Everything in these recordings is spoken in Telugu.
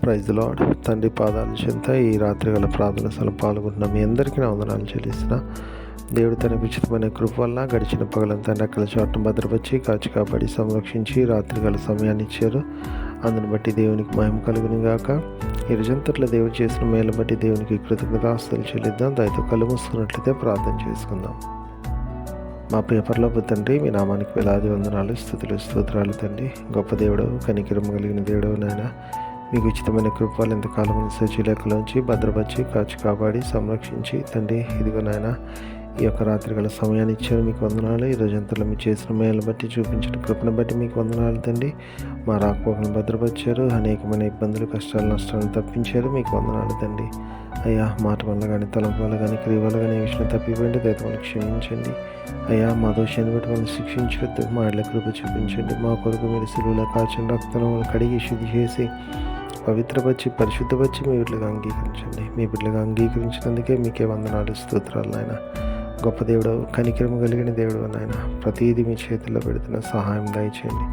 Praise lord. తండ్రి పాదాల చెంత ఈ రాత్రి గల ప్రార్థన స్థలం పాల్గొంటున్న మీ అందరికీ నా వందనాలు చెల్లిస్తున్నా. దేవుడు తన ఉచితమైన కృప వల్ల గడిచిన పగలంతా అక్కల చోటను భద్రపరిచి కాచి కాపాడి సంరక్షించి రాత్రి గల సమయాన్ని ఇచ్చారు. అందుని బట్టి దేవునికి మహిమ కలుగును గాక. ఈ రోజంతట్లో దేవుడు చేసిన మేలు బట్టి దేవునికి కృతజ్ఞతాస్తులు చెల్లిద్దాం. దయతో కళ్ళు మూసుకున్నట్లయితే ప్రార్థన చేసుకుందాం. మా ప్రియ పరలోక తండ్రి, మీ నామానికి వేలాది వందనాలు, స్తుతులు, స్తోత్రాలు తండ్రి. గొప్ప దేవుడు, కనికరం కలిగిన దేవుడు నాయన, మీకు ఉచితమైన కృపలు ఎంతకాలం సజీలకులోంచి భద్రపరిచి కాచి కాపాడి సంరక్షించి తండ్రి, ఇదిగో నాయన ఈ యొక్క రాత్రి గల సమయాన్ని ఇచ్చారు. మీకు వందనాలు. ఈ రోజంతలో మీరు చేసిన మేలు బట్టి చూపించిన కృపను బట్టి మీకు వందనాలు తండ్రి. మా రాకపోకలను భద్రపరిచారు. అనేకమైన ఇబ్బందులు, కష్టాలు, నష్టాలను తప్పించారు. మీకు వందనాలు తండ్రి. అయ్యా, మాట వల్ల కానీ, తలంపు వల్ల కానీ, క్రియ వల్ల కానీ ఏ విషయం తప్పిపోయింది దయతో మనకు క్షమించండి. అయ్యా, మా దోషాన్ని బట్టి మనం శిక్షించవద్దు. మా ఇళ్ళ కృప చూపించండి. మా కొరకు మీరు సిలువలో కాచిన రక్తం కడిగి శుద్ధి చేసి పవిత్రపరిచి పరిశుద్ధపరిచి మీ బిడ్డలుగా అంగీకరించండి. మీ బిడ్డలుగా అంగీకరించినందుకే మీకే వందనాలు, స్తోత్రాలు నాయన. గొప్ప దేవుడు, కనికరం కలిగిన దేవుడు నాయన, ప్రతీది మీ చేతుల్లో పెడుతున్న సహాయం దయచేయండి.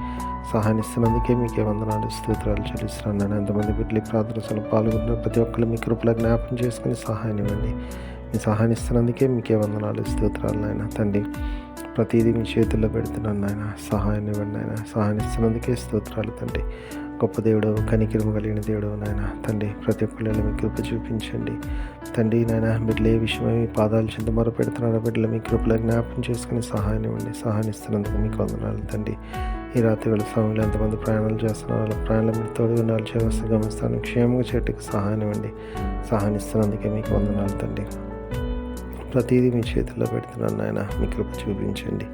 సహాయం ఇస్తున్నందుకే మీకే వందనాలు, స్తోత్రాలు చెల్లిస్తున్నాను నాయన. ఎంతమంది బిడ్డలు ప్రార్థనలో పాల్గొన్న ప్రతి ఒక్కరు మీ కృపలో జ్ఞాపకం చేసుకుని సహాయం ఇవ్వండి. మీ సహాయం ఇస్తున్నందుకే మీకే వందనాలు, స్తోత్రాలు నాయన. తండ్రి, ప్రతీది మీ చేతుల్లో పెడుతున్నాను నాయన, సహాయం ఇవ్వండి నాయన. సహాయం ఇస్తున్నందుకే స్తోత్రాలు తండ్రి. గొప్ప దేవుడు, కనికరము కలిగిన దేవుడు నాయన. తండ్రి, ప్రతి ఒక్కరిలో మీ కృప చూపించండి తండ్రి నాయన. బిడ్డలు ఏ విషయమై మీ పాదాల చెంత మొర పెడుతున్నారో బిడ్డలు మీ కృపలో జ్ఞాపకం చేసుకుని సహాయం ఇవ్వండి. సహాయం ఇస్తున్నందుకు మీకు వందనాలు తండ్రి. ఈ రాత్రి వేళ సమయంలో ఎంతమంది ప్రయాణాలు చేస్తున్నారు, వాళ్ళ ప్రయాణాలు మీరు తోడుగా చేస్తే గమనిస్తాను. క్షేమంగా చెట్టుకు సహాయం ఇవ్వండి. సహాయం ఇస్తున్నందుకే మీకు వందనాలు తండ్రి. ప్రతిదీ మీ చేతుల్లో పెడుతున్నాను నాయన. మీ కృప చూపించండి.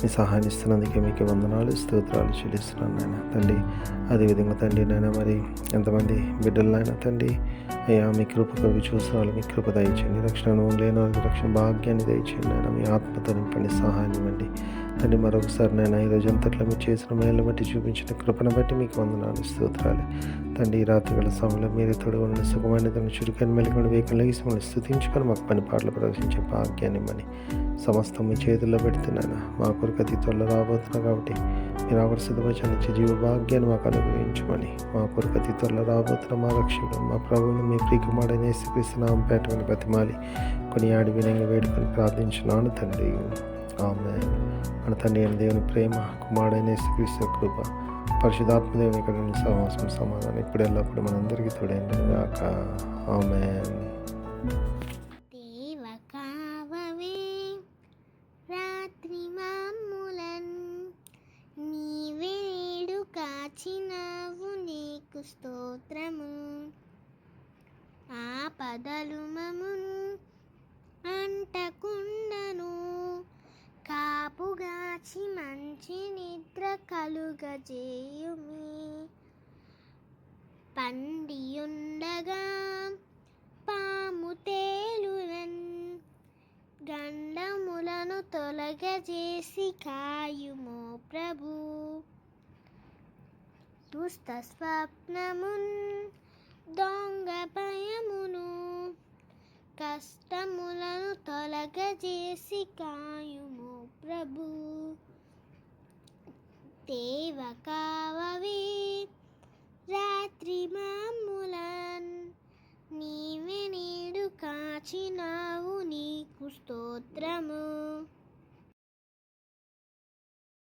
మీ సహాయం ఇస్తున్నందుకే మీకు వందనాలు, స్తోత్రాలు చెల్లిస్తున్నాను నాయన. తండ్రి, అదేవిధంగా తండ్రి నాయన, మరి ఎంతమంది బిడ్డలైనా తండ్రి అయ్యా, మీ కృప కవి చూసిన మీ కృప దయచేయండి. రక్షణ అనుభవం లేని వాళ్ళకి రక్షణ భాగ్యాన్ని దయచేయండి నాయన. మీ ఆత్మతో నింపండి, సహాయం ఇవ్వండి తండ్రి. మరొకసారి నాయన, ఈ రోజు అంతట్లో మీరు చేసిన మేలు బట్టి చూపించిన కృపను బట్టి మీకు వందనాలు, స్తోత్రాలు తండ్రి. ఈ రాత్రి గల సమయంలో మీరు తోడు ఉన్న సుఖమైన తన చురుకైన మెలుగుని వేగం లేసి మమ్మల్ని స్తుతించుకొని మాకు పని పాటలు ప్రదర్శించే భాగ్యాన్ని ఇవ్వని. సమస్తం మీ చేతుల్లో పెడుతున్నాను. మా కొరకు అతి త్వరలో రాబోతున్నా కాబట్టి మీరు ఆవిడ సిద్ధపరిచే జీవ భాగ్యాన్ని మాకు అనుగ్రహించమని. మా కొరకు అతి త్వరలో రాబోతున్న మా రక్షకుడు, మా ప్రభువుని, మీ ప్రియకుమారుడైన యేసుక్రీస్తు నామమున పేటమని బతిమాలి కొన్ని ఆడి వినంగా వేడుకొని ప్రార్థించున్నాను తండ్రి. ఆమేన్. మన తండ్రి అయిన దేవుని ప్రేమ, కుమారుడైన యేసుక్రీస్తు కృప, పరిశుద్ధాత్మ దేవుని ఇక్కడ సహవాసం, సమాధానం ఇప్పుడు ఎల్లప్పుడు మనందరికీ తోడైండును గాక. ఆమేన్. కాచినావు, నీకు స్తోత్రము. ఆపదలు మమ్మును అంటకుండను, కాపుగాచి మంచి నిద్ర కలుగజేయుమి. పండియుండగా పాము తేలునన్, గండములను తొలగజేసి కాయుమో ప్రభు. దుష్ట స్వప్నమున్, దొంగ భయమును, కష్టములను తొలగజేసి కాయుమో ప్రభు. దేవ కావవే రాత్రి మమ్ములన్, నీవే నేడు కాచినావు, నీకు స్తోత్రము.